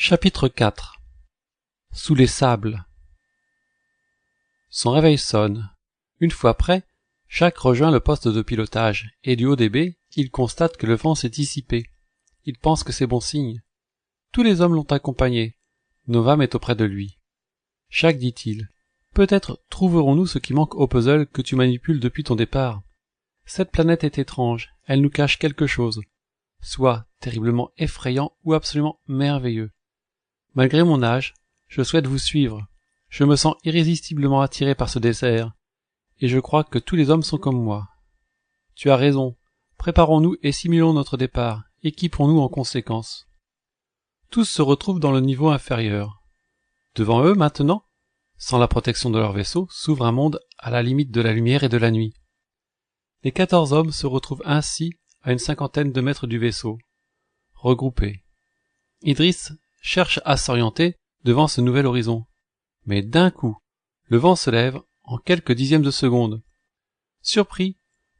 Chapitre 4. Sous les sables. Son réveil sonne. Une fois prêt, Jacques rejoint le poste de pilotage, et du haut des baies, il constate que le vent s'est dissipé. Il pense que c'est bon signe. Tous les hommes l'ont accompagné. Novam est auprès de lui. Jacques, dit-il, peut-être trouverons-nous ce qui manque au puzzle que tu manipules depuis ton départ. Cette planète est étrange, elle nous cache quelque chose, soit terriblement effrayant ou absolument merveilleux. Malgré mon âge, je souhaite vous suivre. Je me sens irrésistiblement attiré par ce désert, et je crois que tous les hommes sont comme moi. Tu as raison. Préparons-nous et simulons notre départ. Équipons-nous en conséquence. Tous se retrouvent dans le niveau inférieur. Devant eux, maintenant, sans la protection de leur vaisseau, s'ouvre un monde à la limite de la lumière et de la nuit. Les 14 hommes se retrouvent ainsi à une 50aine de mètres du vaisseau, regroupés. Idriss cherche à s'orienter devant ce nouvel horizon. Mais d'un coup, le vent se lève en quelques dixièmes de seconde. Surpris,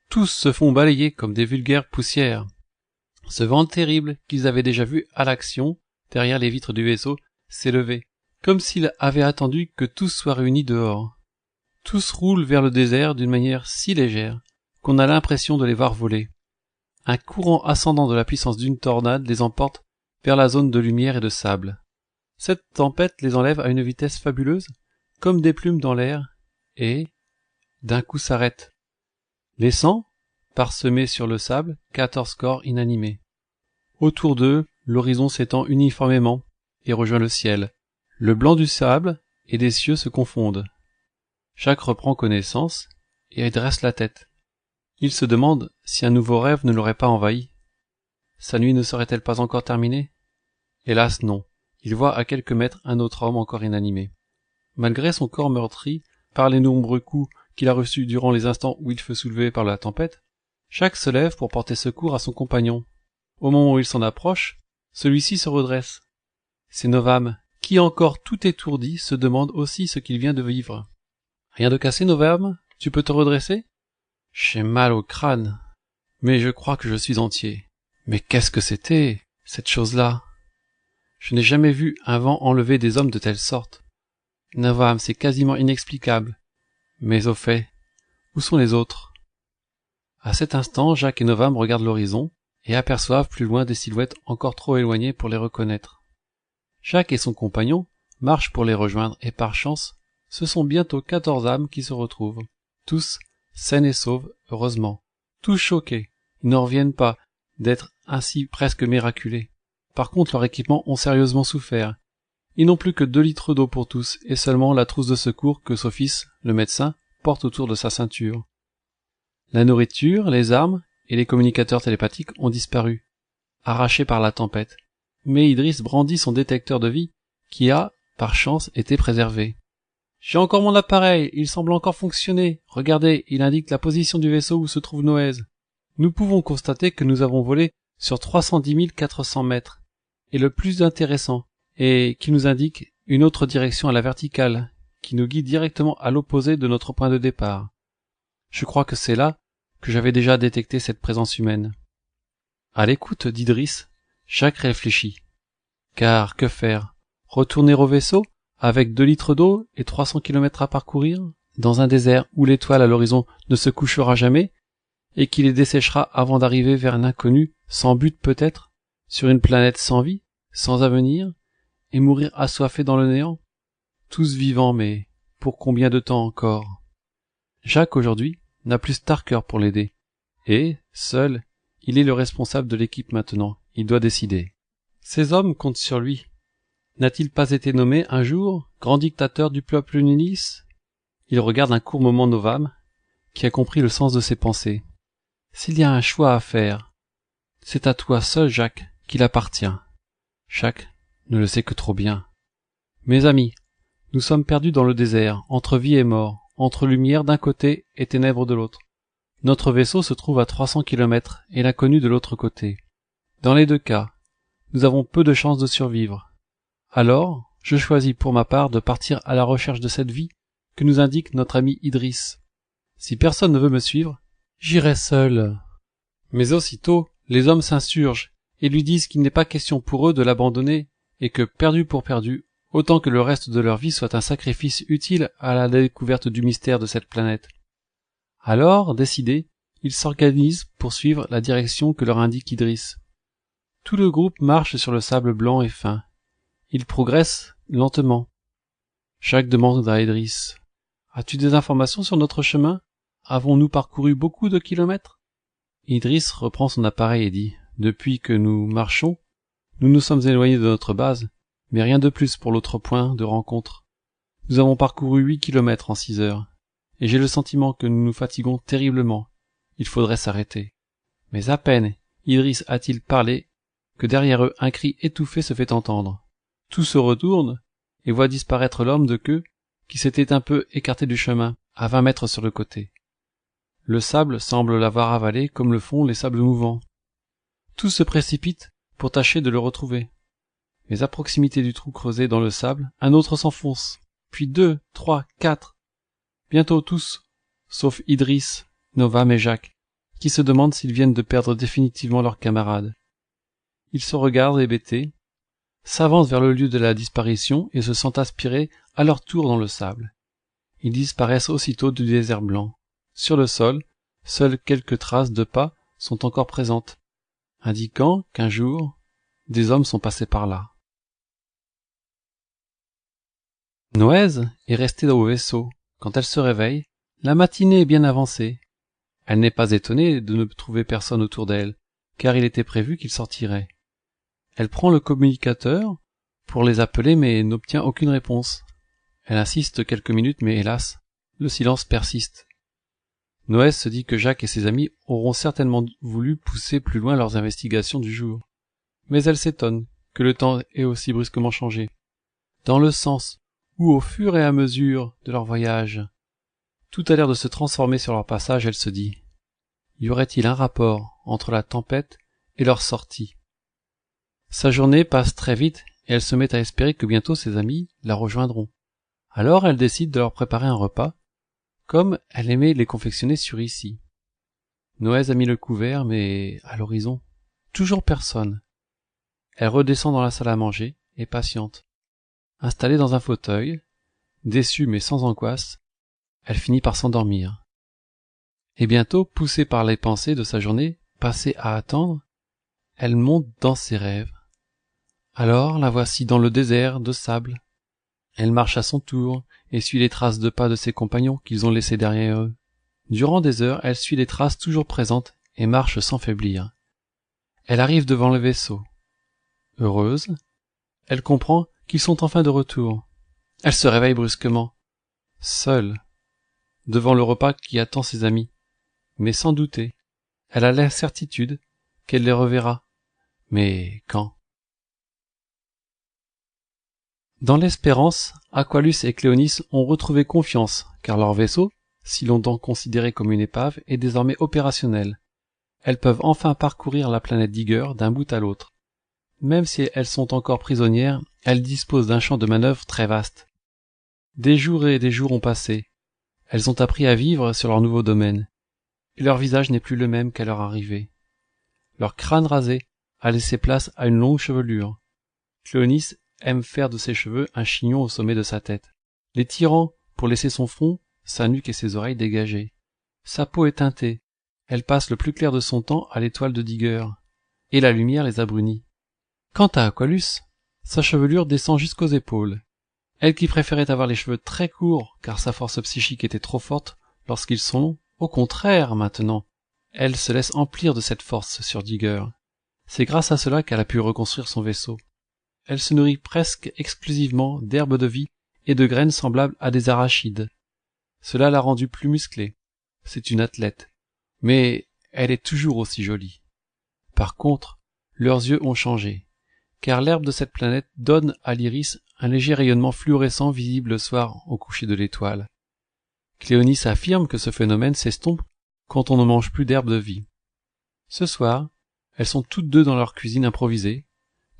tous se font balayer comme des vulgaires poussières. Ce vent terrible qu'ils avaient déjà vu à l'action, derrière les vitres du vaisseau, s'est levé, comme s'il avait attendu que tous soient réunis dehors. Tous roulent vers le désert d'une manière si légère qu'on a l'impression de les voir voler. Un courant ascendant de la puissance d'une tornade les emporte vers la zone de lumière et de sable. Cette tempête les enlève à une vitesse fabuleuse, comme des plumes dans l'air, et, d'un coup s'arrête, laissant, parsemés sur le sable, 14 corps inanimés. Autour d'eux, l'horizon s'étend uniformément et rejoint le ciel. Le blanc du sable et des cieux se confondent. Jacques reprend connaissance et dresse la tête. Il se demande si un nouveau rêve ne l'aurait pas envahi. Sa nuit ne serait-elle pas encore terminée? Hélas non, il voit à quelques mètres un autre homme encore inanimé. Malgré son corps meurtri par les nombreux coups qu'il a reçus durant les instants où il fut soulevé par la tempête, Jacques se lève pour porter secours à son compagnon. Au moment où il s'en approche, celui-ci se redresse. C'est Novam, qui encore tout étourdi se demande aussi ce qu'il vient de vivre. Rien de cassé, Novam? Tu peux te redresser? J'ai mal au crâne, mais je crois que je suis entier. Mais qu'est-ce que c'était, cette chose-là? Je n'ai jamais vu un vent enlever des hommes de telle sorte. Novam, c'est quasiment inexplicable. Mais au fait, où sont les autres? À cet instant, Jacques et Novam regardent l'horizon et aperçoivent plus loin des silhouettes encore trop éloignées pour les reconnaître. Jacques et son compagnon marchent pour les rejoindre et par chance, ce sont bientôt 14 âmes qui se retrouvent. Tous saines et sauves, heureusement. Tous choqués, ils n'en reviennent pas d'être ainsi presque miraculés. Par contre, leur équipement ont sérieusement souffert. Ils n'ont plus que 2 litres d'eau pour tous et seulement la trousse de secours que Sophis, le médecin, porte autour de sa ceinture. La nourriture, les armes et les communicateurs télépathiques ont disparu, arrachés par la tempête. Mais Idriss brandit son détecteur de vie qui a, par chance, été préservé. « J'ai encore mon appareil, il semble encore fonctionner. Regardez, il indique la position du vaisseau où se trouve Noez. Nous pouvons constater que nous avons volé sur 310 400 mètres. Et le plus intéressant est qu'il nous indique une autre direction à la verticale, qui nous guide directement à l'opposé de notre point de départ. Je crois que c'est là que j'avais déjà détecté cette présence humaine. » À l'écoute d'Idriss, Jacques réfléchit. Car que faire? Retourner au vaisseau, avec 2 litres d'eau et 300 kilomètres à parcourir, dans un désert où l'étoile à l'horizon ne se couchera jamais, et qui les desséchera avant d'arriver vers un inconnu, sans but peut-être, sur une planète sans vie, sans avenir, et mourir assoiffé dans le néant? Tous vivants, mais pour combien de temps encore? Jacques, aujourd'hui, n'a plus Starker pour l'aider, et, seul, il est le responsable de l'équipe maintenant, il doit décider. Ces hommes comptent sur lui. N'a-t-il pas été nommé un jour grand dictateur du peuple Nilis? Il regarde un court moment Novam, qui a compris le sens de ses pensées. S'il y a un choix à faire, c'est à toi seul, Jacques, qu'il appartient. Jacques ne le sait que trop bien. Mes amis, nous sommes perdus dans le désert, entre vie et mort, entre lumière d'un côté et ténèbres de l'autre. Notre vaisseau se trouve à 300 kilomètres et l'inconnu de l'autre côté. Dans les 2 cas, nous avons peu de chances de survivre. Alors, je choisis pour ma part de partir à la recherche de cette vie que nous indique notre ami Idriss. Si personne ne veut me suivre, j'irai seul. Mais aussitôt, les hommes s'insurgent et lui disent qu'il n'est pas question pour eux de l'abandonner et que, perdu pour perdu, autant que le reste de leur vie soit un sacrifice utile à la découverte du mystère de cette planète. Alors, décidés, ils s'organisent pour suivre la direction que leur indique Idriss. Tout le groupe marche sur le sable blanc et fin. Ils progressent lentement. Jacques demande à Idriss: « As-tu des informations sur notre chemin? Avons-nous parcouru beaucoup de kilomètres ?» Idriss reprend son appareil et dit: « Depuis que nous marchons, nous nous sommes éloignés de notre base, mais rien de plus pour l'autre point de rencontre. Nous avons parcouru 8 kilomètres en 6 heures, et j'ai le sentiment que nous nous fatiguons terriblement. Il faudrait s'arrêter. » Mais à peine Idriss a-t-il parlé que derrière eux un cri étouffé se fait entendre. Tous se retournent et voient disparaître l'homme de queue qui s'était un peu écarté du chemin, à 20 mètres sur le côté. Le sable semble l'avoir avalé comme le font les sables mouvants. Tous se précipitent pour tâcher de le retrouver. Mais à proximité du trou creusé dans le sable, un autre s'enfonce, puis 2, 3, 4. Bientôt tous, sauf Idriss, Novam et Jacques, qui se demandent s'ils viennent de perdre définitivement leurs camarades. Ils se regardent hébétés, s'avancent vers le lieu de la disparition et se sentent aspirer à leur tour dans le sable. Ils disparaissent aussitôt du désert blanc. Sur le sol, seules quelques traces de pas sont encore présentes, indiquant qu'un jour, des hommes sont passés par là. Noëz est restée au vaisseau. Quand elle se réveille, la matinée est bien avancée. Elle n'est pas étonnée de ne trouver personne autour d'elle, car il était prévu qu'il sortirait. Elle prend le communicateur pour les appeler mais n'obtient aucune réponse. Elle insiste quelques minutes mais hélas, le silence persiste. Noëz se dit que Jacques et ses amis auront certainement voulu pousser plus loin leurs investigations du jour. Mais elle s'étonne que le temps ait aussi brusquement changé. Dans le sens où, au fur et à mesure de leur voyage, tout a l'air de se transformer sur leur passage, elle se dit: y aurait-il un rapport entre la tempête et leur sortie? Sa journée passe très vite et elle se met à espérer que bientôt ses amis la rejoindront. Alors elle décide de leur préparer un repas, comme elle aimait les confectionner sur ici. Noëz a mis le couvert, mais à l'horizon, toujours personne. Elle redescend dans la salle à manger et patiente. Installée dans un fauteuil, déçue mais sans angoisse, elle finit par s'endormir. Et bientôt, poussée par les pensées de sa journée passée à attendre, elle monte dans ses rêves. Alors la voici dans le désert de sable. Elle marche à son tour et suit les traces de pas de ses compagnons qu'ils ont laissés derrière eux. Durant des heures, elle suit les traces toujours présentes et marche sans faiblir. Elle arrive devant le vaisseau. Heureuse, elle comprend qu'ils sont enfin de retour. Elle se réveille brusquement, seule, devant le repas qui attend ses amis. Mais sans douter, elle a la certitude qu'elle les reverra. Mais quand? Dans l'espérance, Aqualus et Cléonis ont retrouvé confiance, car leur vaisseau, si longtemps considéré comme une épave, est désormais opérationnel. Elles peuvent enfin parcourir la planète Digger d'un bout à l'autre. Même si elles sont encore prisonnières, elles disposent d'un champ de manœuvre très vaste. Des jours et des jours ont passé. Elles ont appris à vivre sur leur nouveau domaine, et leur visage n'est plus le même qu'à leur arrivée. Leur crâne rasé a laissé place à une longue chevelure. Cléonis aime faire de ses cheveux un chignon au sommet de sa tête, les tirant pour laisser son front, sa nuque et ses oreilles dégagées. Sa peau est teintée, elle passe le plus clair de son temps à l'étoile de Digger, et la lumière les a brunis. Quant à Aqualus, sa chevelure descend jusqu'aux épaules. Elle qui préférait avoir les cheveux très courts car sa force psychique était trop forte lorsqu'ils sont longs, au contraire maintenant, elle se laisse emplir de cette force sur Digger. C'est grâce à cela qu'elle a pu reconstruire son vaisseau. Elle se nourrit presque exclusivement d'herbes de vie et de graines semblables à des arachides. Cela l'a rendue plus musclée. C'est une athlète. Mais elle est toujours aussi jolie. Par contre, leurs yeux ont changé, car l'herbe de cette planète donne à l'iris un léger rayonnement fluorescent visible le soir au coucher de l'étoile. Cléonis affirme que ce phénomène s'estompe quand on ne mange plus d'herbe de vie. Ce soir, elles sont toutes deux dans leur cuisine improvisée,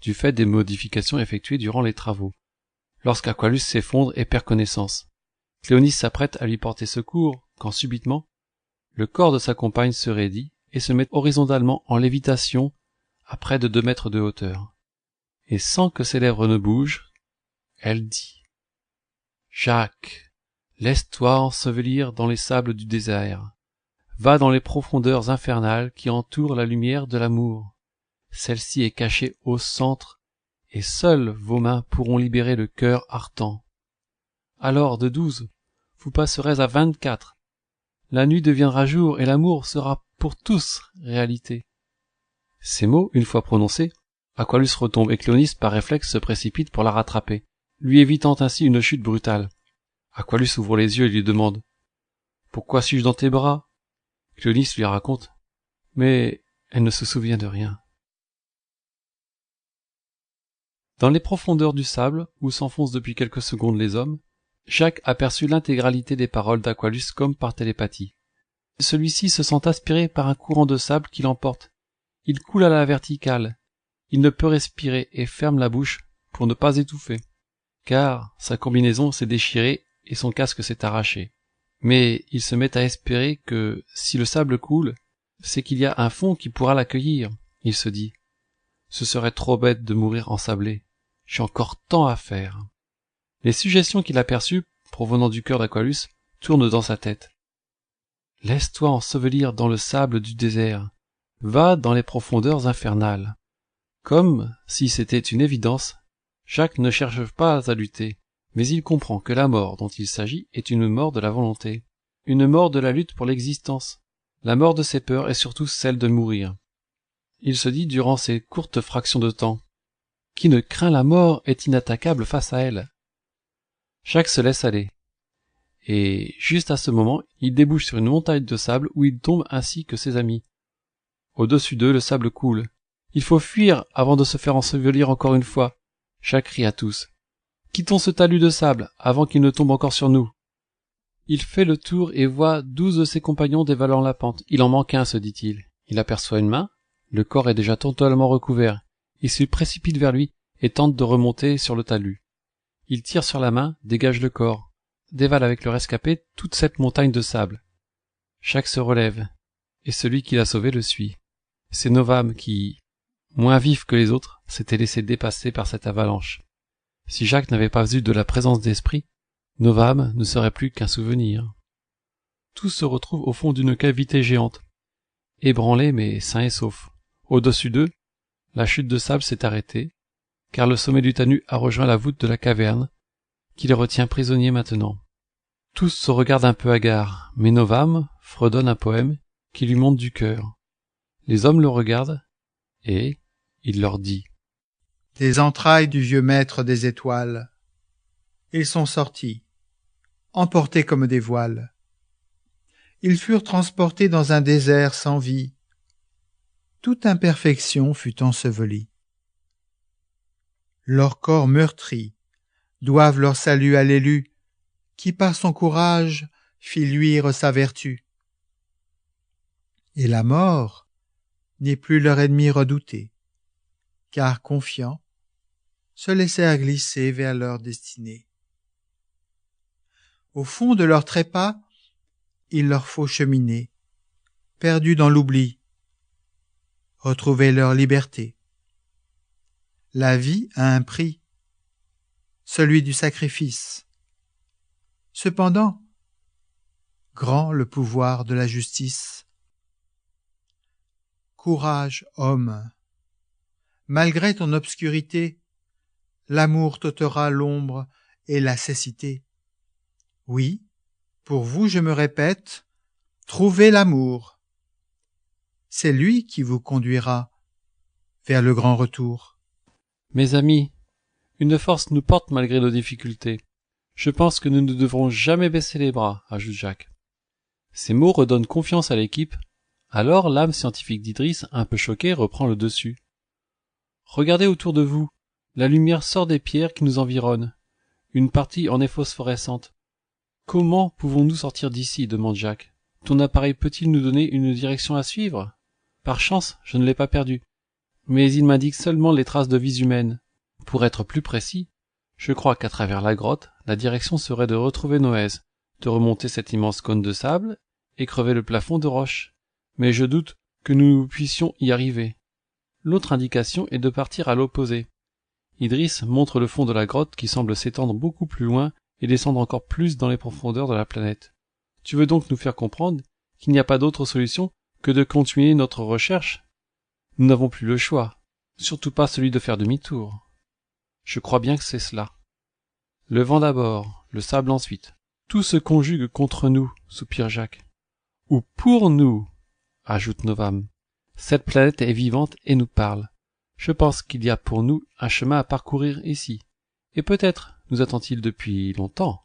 du fait des modifications effectuées durant les travaux, lorsqu'Aqualus s'effondre et perd connaissance. Cléonis s'apprête à lui porter secours, quand subitement, le corps de sa compagne se raidit et se met horizontalement en lévitation à près de 2 mètres de hauteur. et sans que ses lèvres ne bougent, elle dit: « Jacques, laisse-toi ensevelir dans les sables du désert. Va dans les profondeurs infernales qui entourent la lumière de l'amour. Celle-ci est cachée au centre, et seules vos mains pourront libérer le cœur ardent. Alors de 12, vous passerez à 24. La nuit deviendra jour et l'amour sera pour tous réalité. » Ces mots, une fois prononcés, Aqualus retombe et Cléonis par réflexe se précipite pour la rattraper, lui évitant ainsi une chute brutale. Aqualus ouvre les yeux et lui demande: « Pourquoi suis-je dans tes bras ?» Cléonis lui raconte, mais elle ne se souvient de rien. Dans les profondeurs du sable, où s'enfoncent depuis quelques secondes les hommes, Jacques aperçut l'intégralité des paroles d'Aqualus comme par télépathie. Celui-ci se sent aspiré par un courant de sable qui l'emporte. Il coule à la verticale. Il ne peut respirer et ferme la bouche pour ne pas étouffer, car sa combinaison s'est déchirée et son casque s'est arraché. Mais il se met à espérer que, si le sable coule, c'est qu'il y a un fond qui pourra l'accueillir. Il se dit: « Ce serait trop bête de mourir ensablé. J'ai encore tant à faire. » Les suggestions qu'il aperçut, provenant du cœur d'Aqualus, tournent dans sa tête. « Laisse-toi ensevelir dans le sable du désert. Va dans les profondeurs infernales. » Comme si c'était une évidence, Jacques ne cherche pas à lutter, mais il comprend que la mort dont il s'agit est une mort de la volonté, une mort de la lutte pour l'existence, la mort de ses peurs et surtout celle de mourir. Il se dit durant ces courtes fractions de temps: « Qui ne craint la mort est inattaquable face à elle. » Jacques se laisse aller. Et juste à ce moment, il débouche sur une montagne de sable où il tombe ainsi que ses amis. Au-dessus d'eux, le sable coule. Il faut fuir avant de se faire ensevelir encore une fois. Jacques crie à tous: « Quittons ce talus de sable avant qu'il ne tombe encore sur nous. » Il fait le tour et voit 12 de ses compagnons dévalant la pente. Il en manque un, se dit-il. Il aperçoit une main. Le corps est déjà totalement recouvert. Il se précipite vers lui et tente de remonter sur le talus. Il tire sur la main, dégage le corps, dévale avec le rescapé toute cette montagne de sable. Jacques se relève, et celui qui l'a sauvé le suit. C'est Novame qui, moins vif que les autres, s'était laissé dépasser par cette avalanche. Si Jacques n'avait pas eu de la présence d'esprit, Novame ne serait plus qu'un souvenir. Tous se retrouvent au fond d'une cavité géante, ébranlés mais sains et saufs. Au-dessus d'eux, la chute de sable s'est arrêtée, car le sommet du talus a rejoint la voûte de la caverne, qui les retient prisonniers maintenant. Tous se regardent un peu hagards, mais Novame fredonne un poème qui lui monte du cœur. Les hommes le regardent, et il leur dit: « Des entrailles du vieux maître des étoiles, ils sont sortis, emportés comme des voiles. Ils furent transportés dans un désert sans vie. Toute imperfection fut ensevelie. Leurs corps meurtris doivent leur salut à l'élu, qui par son courage fit luire sa vertu. Et la mort n'est plus leur ennemi redouté, car confiants, se laissèrent glisser vers leur destinée. Au fond de leur trépas, il leur faut cheminer, perdus dans l'oubli, retrouver leur liberté. La vie a un prix, celui du sacrifice. Cependant, grand le pouvoir de la justice. Courage, homme, malgré ton obscurité, l'amour t'ôtera l'ombre et la cécité. Oui, pour vous je me répète, trouvez l'amour. C'est lui qui vous conduira vers le grand retour. Mes amis, une force nous porte malgré nos difficultés. Je pense que nous ne devrons jamais baisser les bras, ajoute Jacques. Ces mots redonnent confiance à l'équipe. Alors l'âme scientifique d'Idriss, un peu choquée, reprend le dessus. Regardez autour de vous. La lumière sort des pierres qui nous environnent. Une partie en est phosphorescente. Comment pouvons-nous sortir d'ici, demande Jacques. Ton appareil peut-il nous donner une direction à suivre? Par chance, je ne l'ai pas perdu. Mais il m'indique seulement les traces de vies humaines. Pour être plus précis, je crois qu'à travers la grotte, la direction serait de retrouver Noès, de remonter cet immense cône de sable et crever le plafond de roche. Mais je doute que nous puissions y arriver. L'autre indication est de partir à l'opposé. Idriss montre le fond de la grotte qui semble s'étendre beaucoup plus loin et descendre encore plus dans les profondeurs de la planète. Tu veux donc nous faire comprendre qu'il n'y a pas d'autre solution que de continuer notre recherche? Nous n'avons plus le choix, surtout pas celui de faire demi-tour. Je crois bien que c'est cela. Le vent d'abord, le sable ensuite. Tout se conjugue contre nous, soupire Jacques. Ou pour nous, ajoute Novam. Cette planète est vivante et nous parle. Je pense qu'il y a pour nous un chemin à parcourir ici. Et peut-être nous attend-il depuis longtemps.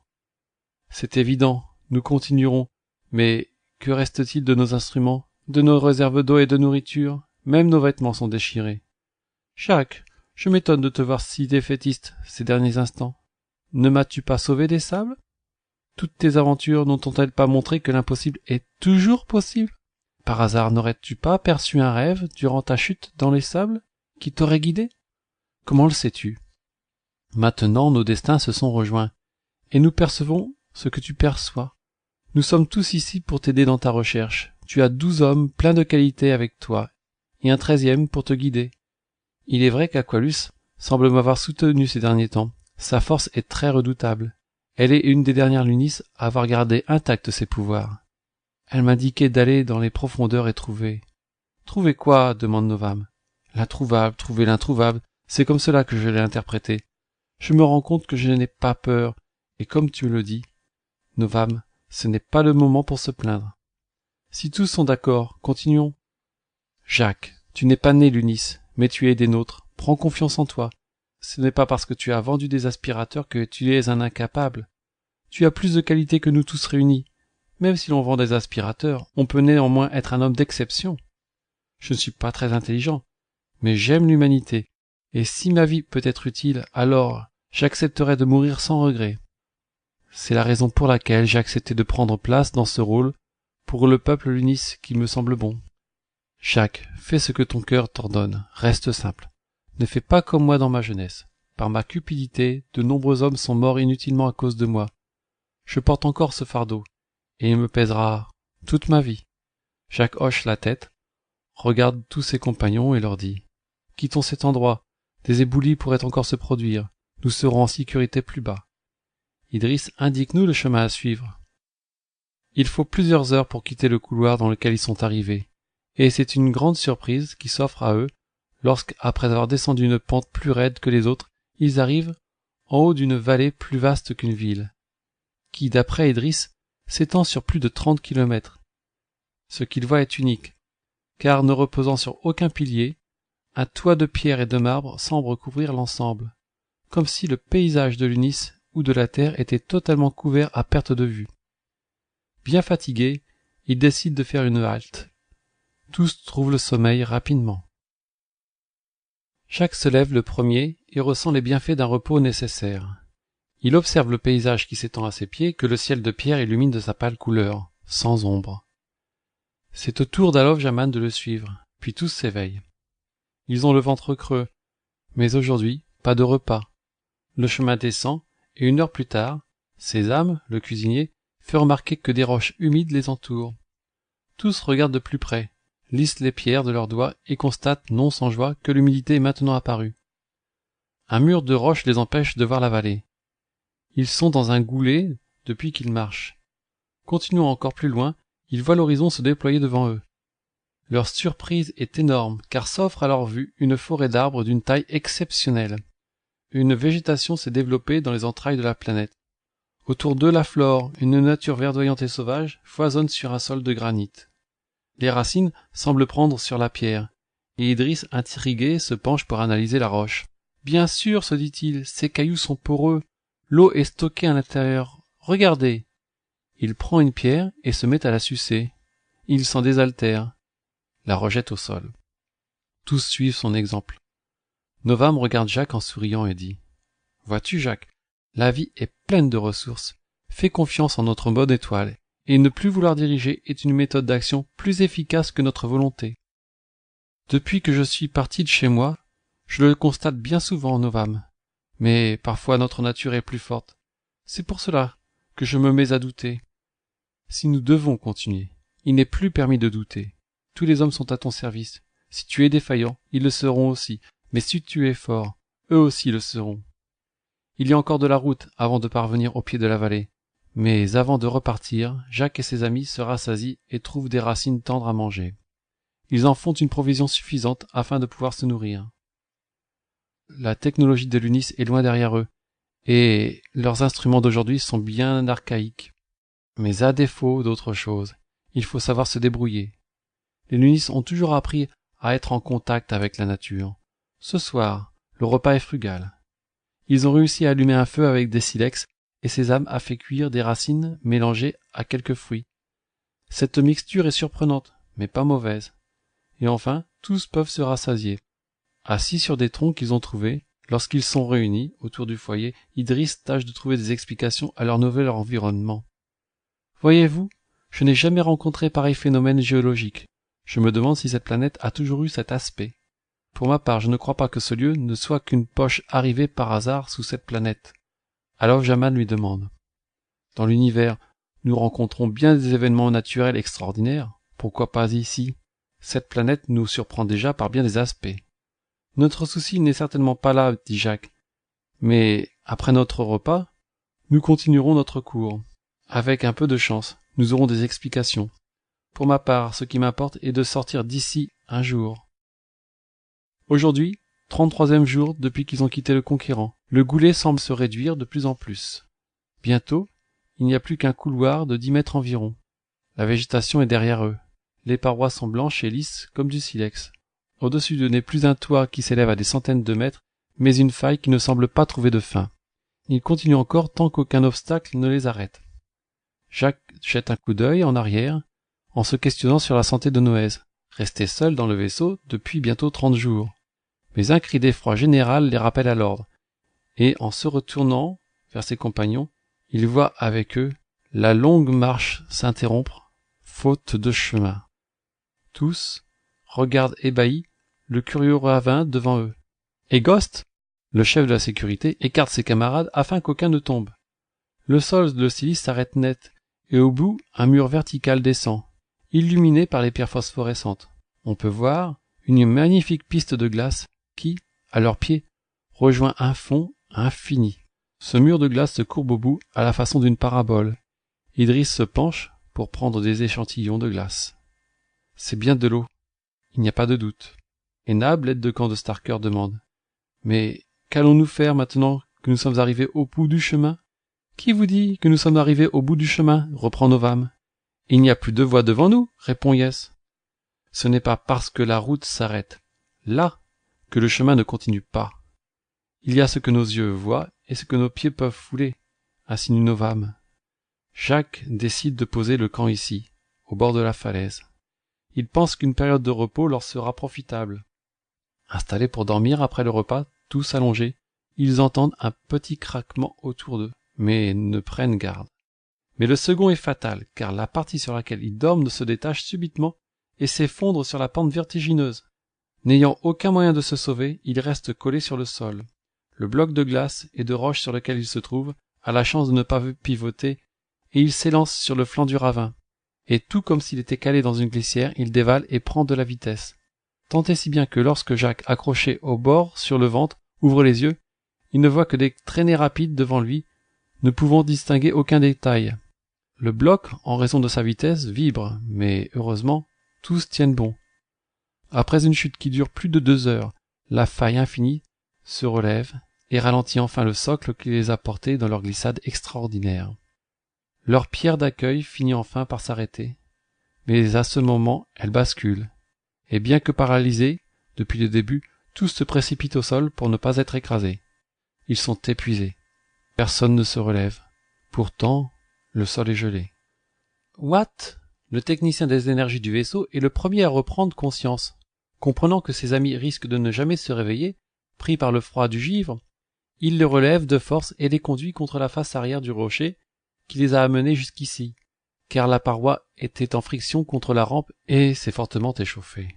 C'est évident, nous continuerons. Mais que reste-t-il de nos instruments, de nos réserves d'eau et de nourriture? Même nos vêtements sont déchirés. Jacques, je m'étonne de te voir si défaitiste ces derniers instants. Ne m'as-tu pas sauvé des sables? Toutes tes aventures n'ont-elles pas montré que l'impossible est toujours possible? Par hasard n'aurais-tu pas perçu un rêve durant ta chute dans les sables qui t'aurait guidé? Comment le sais-tu? Maintenant nos destins se sont rejoints, et nous percevons ce que tu perçois. Nous sommes tous ici pour t'aider dans ta recherche. Tu as 12 hommes pleins de qualités avec toi, et un 13e pour te guider. Il est vrai qu'Aqualus semble m'avoir soutenu ces derniers temps. Sa force est très redoutable. Elle est une des dernières Lunis à avoir gardé intacts ses pouvoirs. Elle m'indiquait d'aller dans les profondeurs et trouver. Trouver quoi? Demande Novam. L'introuvable, trouver l'introuvable, c'est comme cela que je l'ai interprété. Je me rends compte que je n'ai pas peur, et comme tu le dis, Novam, ce n'est pas le moment pour se plaindre. Si tous sont d'accord, continuons. Jacques, tu n'es pas né Lunis, mais tu es des nôtres. Prends confiance en toi. Ce n'est pas parce que tu as vendu des aspirateurs que tu es un incapable. Tu as plus de qualités que nous tous réunis. Même si l'on vend des aspirateurs, on peut néanmoins être un homme d'exception. Je ne suis pas très intelligent, mais j'aime l'humanité, et si ma vie peut être utile, alors j'accepterai de mourir sans regret. C'est la raison pour laquelle j'ai accepté de prendre place dans ce rôle pour le peuple Lunis qui me semble bon. Jacques, fais ce que ton cœur t'ordonne, reste simple. Ne fais pas comme moi dans ma jeunesse. Par ma cupidité, de nombreux hommes sont morts inutilement à cause de moi. Je porte encore ce fardeau, et il me pèsera toute ma vie. Jacques hoche la tête, regarde tous ses compagnons et leur dit « Quittons cet endroit, des éboulis pourraient encore se produire, nous serons en sécurité plus bas. » Idriss, indique-nous le chemin à suivre. Il faut plusieurs heures pour quitter le couloir dans lequel ils sont arrivés, et c'est une grande surprise qui s'offre à eux lorsque, après avoir descendu une pente plus raide que les autres, ils arrivent en haut d'une vallée plus vaste qu'une ville, qui, d'après Idriss, s'étend sur plus de 30 kilomètres. Ce qu'ils voient est unique, car ne reposant sur aucun pilier, un toit de pierre et de marbre semble recouvrir l'ensemble, comme si le paysage de Lunis ou de la terre était totalement couvert à perte de vue. Bien fatigués, ils décident de faire une halte. Tous trouvent le sommeil rapidement. Jacques se lève le premier et ressent les bienfaits d'un repos nécessaire. Il observe le paysage qui s'étend à ses pieds que le ciel de pierre illumine de sa pâle couleur, sans ombre. C'est au tour d'Alof Jaman de le suivre, puis tous s'éveillent. Ils ont le ventre creux, mais aujourd'hui, pas de repas. Le chemin descend, et 1 heure plus tard, Sésame, le cuisinier, fait remarquer que des roches humides les entourent. Tous regardent de plus près, lissent les pierres de leurs doigts et constatent, non sans joie, que l'humidité est maintenant apparue. Un mur de roches les empêche de voir la vallée. Ils sont dans un goulet depuis qu'ils marchent. Continuant encore plus loin, ils voient l'horizon se déployer devant eux. Leur surprise est énorme, car s'offre à leur vue une forêt d'arbres d'une taille exceptionnelle. Une végétation s'est développée dans les entrailles de la planète. Autour d'eux, la flore, une nature verdoyante et sauvage, foisonne sur un sol de granit. Les racines semblent prendre sur la pierre, et Idriss, intrigué, se penche pour analyser la roche. Bien sûr, se dit-il, ces cailloux sont poreux. L'eau est stockée à l'intérieur. Regardez. Il prend une pierre et se met à la sucer. Il s'en désaltère, la rejette au sol. Tous suivent son exemple. Novam regarde Jacques en souriant et dit « Vois-tu, Jacques, la vie est pleine de ressources. Fais confiance en notre bonne étoile, et ne plus vouloir diriger est une méthode d'action plus efficace que notre volonté. Depuis que je suis parti de chez moi, je le constate bien souvent, Novam. Mais parfois notre nature est plus forte. C'est pour cela que je me mets à douter. Si nous devons continuer, il n'est plus permis de douter. Tous les hommes sont à ton service. Si tu es défaillant, ils le seront aussi. Mais si tu es fort, eux aussi le seront. Il y a encore de la route avant de parvenir au pied de la vallée, mais avant de repartir, Jacques et ses amis se rassasient et trouvent des racines tendres à manger. Ils en font une provision suffisante afin de pouvoir se nourrir. La technologie de l'UNIS est loin derrière eux, et leurs instruments d'aujourd'hui sont bien archaïques. Mais à défaut d'autre chose, il faut savoir se débrouiller. Les Lunis ont toujours appris à être en contact avec la nature. Ce soir, le repas est frugal. Ils ont réussi à allumer un feu avec des silex, et Sésame a fait cuire des racines mélangées à quelques fruits. Cette mixture est surprenante, mais pas mauvaise. Et enfin, tous peuvent se rassasier. Assis sur des troncs qu'ils ont trouvés, lorsqu'ils sont réunis autour du foyer, Idriss tâche de trouver des explications à leur nouvel environnement. Voyez-vous, je n'ai jamais rencontré pareil phénomène géologique. Je me demande si cette planète a toujours eu cet aspect. Pour ma part, je ne crois pas que ce lieu ne soit qu'une poche arrivée par hasard sous cette planète. Alors Jaman lui demande. Dans l'univers, nous rencontrons bien des événements naturels extraordinaires. Pourquoi pas ici? Cette planète nous surprend déjà par bien des aspects. Notre souci n'est certainement pas là, dit Jacques. Mais, après notre repas, nous continuerons notre cours. Avec un peu de chance, nous aurons des explications. Pour ma part, ce qui m'importe est de sortir d'ici un jour. Aujourd'hui, 33e jour depuis qu'ils ont quitté le Conquérant. Le goulet semble se réduire de plus en plus. Bientôt, il n'y a plus qu'un couloir de 10 mètres environ. La végétation est derrière eux. Les parois sont blanches et lisses comme du silex. Au-dessus d'eux n'est plus un toit qui s'élève à des centaines de mètres, mais une faille qui ne semble pas trouver de fin. Ils continuent encore tant qu'aucun obstacle ne les arrête. Jacques jette un coup d'œil en arrière, en se questionnant sur la santé de Noëz, resté seul dans le vaisseau depuis bientôt 30 jours. Mais un cri d'effroi général les rappelle à l'ordre, et en se retournant vers ses compagnons, il voit avec eux la longue marche s'interrompre, faute de chemin. Tous regardent ébahis le curieux ravin devant eux. Et Ghost, le chef de la sécurité, écarte ses camarades afin qu'aucun ne tombe. Le sol de silice s'arrête net, et au bout, un mur vertical descend, illuminé par les pierres phosphorescentes. On peut voir une magnifique piste de glace qui, à leurs pieds, rejoint un fond infini. Ce mur de glace se courbe au bout à la façon d'une parabole. Idriss se penche pour prendre des échantillons de glace. C'est bien de l'eau, il n'y a pas de doute. Et Nab, l'aide de camp de Starker, demande. Mais qu'allons-nous faire maintenant que nous sommes arrivés au bout du chemin? Qui vous dit que nous sommes arrivés au bout du chemin? Reprend Novam. Il n'y a plus de voie devant nous, répond Yes. Ce n'est pas parce que la route s'arrête là que le chemin ne continue pas. Il y a ce que nos yeux voient et ce que nos pieds peuvent fouler, insinue Novam. Jacques décide de poser le camp ici, au bord de la falaise. Il pense qu'une période de repos leur sera profitable. Installés pour dormir après le repas, tous allongés, ils entendent un petit craquement autour d'eux, mais ne prennent garde. Mais le second est fatal, car la partie sur laquelle ils dorment se détache subitement et s'effondre sur la pente vertigineuse. N'ayant aucun moyen de se sauver, ils restent collés sur le sol. Le bloc de glace et de roche sur lequel ils se trouvent a la chance de ne pas pivoter, et il s'élance sur le flanc du ravin. Et tout comme s'il était calé dans une glissière, il dévale et prend de la vitesse. Tant et si bien que lorsque Jacques, accroché au bord sur le ventre, ouvre les yeux, il ne voit que des traînées rapides devant lui, ne pouvant distinguer aucun détail. Le bloc, en raison de sa vitesse, vibre, mais heureusement, tous tiennent bon. Après une chute qui dure plus de 2 heures, la faille infinie se relève et ralentit enfin le socle qui les a portés dans leur glissade extraordinaire. Leur pierre d'accueil finit enfin par s'arrêter, mais à ce moment elle bascule, et bien que paralysés, depuis le début, tous se précipitent au sol pour ne pas être écrasés. Ils sont épuisés. Personne ne se relève. Pourtant, le sol est gelé. Watt, le technicien des énergies du vaisseau, est le premier à reprendre conscience. Comprenant que ses amis risquent de ne jamais se réveiller, pris par le froid du givre, il les relève de force et les conduit contre la face arrière du rocher qui les a amenés jusqu'ici, car la paroi était en friction contre la rampe et s'est fortement échauffée.